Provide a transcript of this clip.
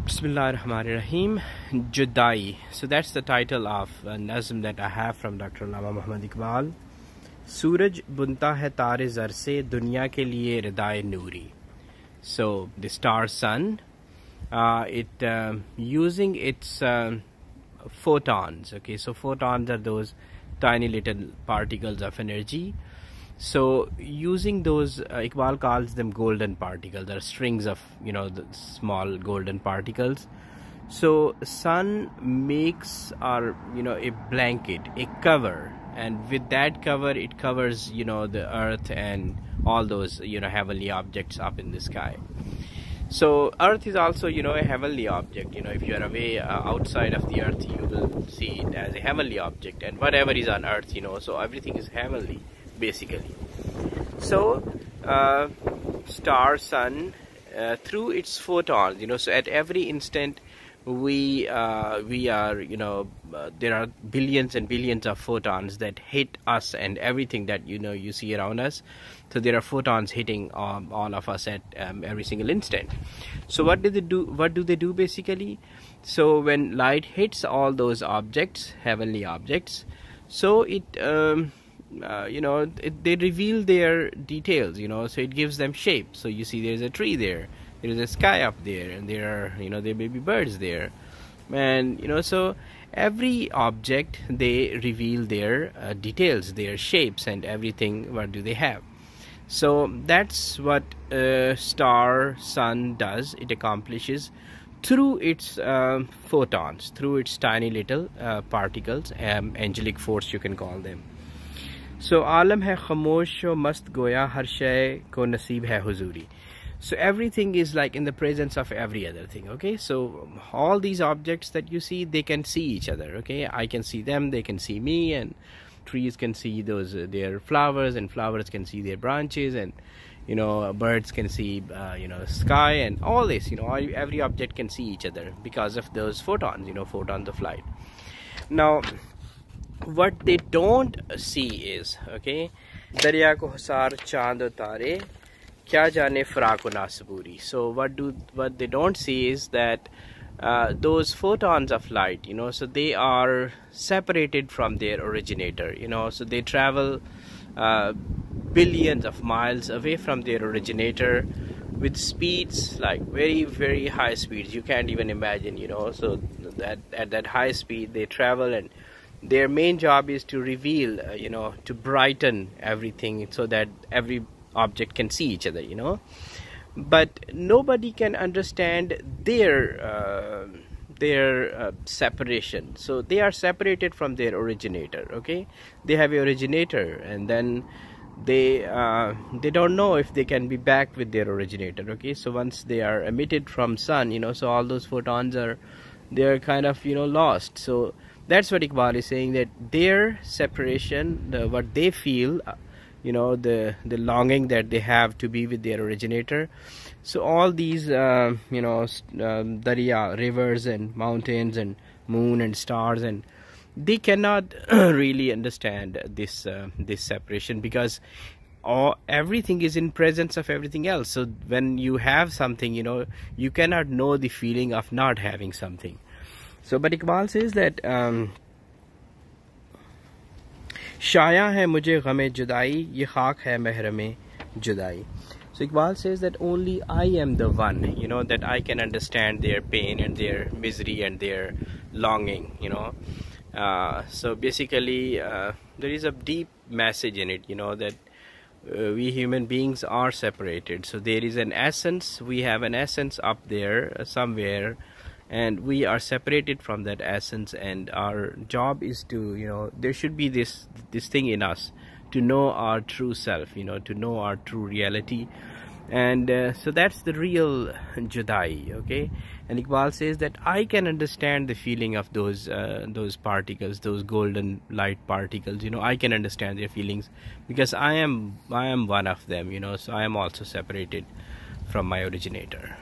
Bismillahirrahmanirrahim. Judai. So that's the title of a nazm that I have from Dr. Allama Muhammad Iqbal. Suraj bunta hai Tar-e-Zar se Dunya ke liye Rida-e-Noori. So the star sun, using its photons. Okay, so photons are those tiny little particles of energy. So using those, Iqbal calls them golden particles, or strings of the small golden particles. So sun makes a blanket, a cover, and with that cover it covers the earth and all those heavenly objects up in the sky. So earth is also a heavenly object. If you are away outside of the earth, you will see it as a heavenly object, and whatever is on earth, so everything is heavenly basically. So star sun, through its photons, so at every instant we are there are billions and billions of photons that hit us and everything that you see around us. So there are photons hitting all of us at every single instant. So what do they do basically? So when light hits all those objects, heavenly objects, so it they reveal their details, so it gives them shape. So you see there's a tree there is a sky up there, and there are there may be birds there, and so every object they reveal their details, their shapes and everything. What do they have? So that's what star sun does. It accomplishes through its photons, through its tiny little particles, angelic force you can call them. So alam hai Khamosh-o-Mast Goya, har Shay ko Naseeb hai Huzoori. So everything is like in the presence of every other thing. Okay, so all these objects that you see, they can see each other. Okay, I can see them, they can see me, and trees can see their flowers, and flowers can see their branches, and birds can see sky, and all this, every object can see each other because of those photons, photons of light. Now what they don't see is, okay, Darya Kuhsar Chand Tare, Janain Faraaq-o-Nasaboori. So what they don't see is that those photons of light, so they are separated from their originator, so they travel billions of miles away from their originator with speeds like very, very high speeds. You can't even imagine, so that at that high speed they travel, and their main job is to reveal, to brighten everything so that every object can see each other, but nobody can understand their separation. So they are separated from their originator. Okay, they have an originator, and then they don't know if they can be back with their originator. Okay, so once they are emitted from sun, so all those photons they're kind of lost. So that's what Iqbal is saying, that their separation, what they feel, the longing that they have to be with their originator. So all these Darya, rivers and mountains and moon and stars, and they cannot really understand this separation, because everything is in presence of everything else. So when you have something, you cannot know the feeling of not having something. So but Iqbal says that Shayaan hai Mujhe Gham-e-Judai, ye Khak Hai Mehram-e-Judai. So Iqbal says that only I am the one, that I can understand their pain and their misery and their longing, so basically there is a deep message in it, that we human beings are separated. So there is an essence, we have an essence up there somewhere, and we are separated from that essence, and our job is to, there should be this thing in us to know our true self, to know our true reality. And so that's the real Judai. Okay, and Iqbal says that I can understand the feeling of those particles, those golden light particles. I can understand their feelings, because I am one of them. So I am also separated from my originator.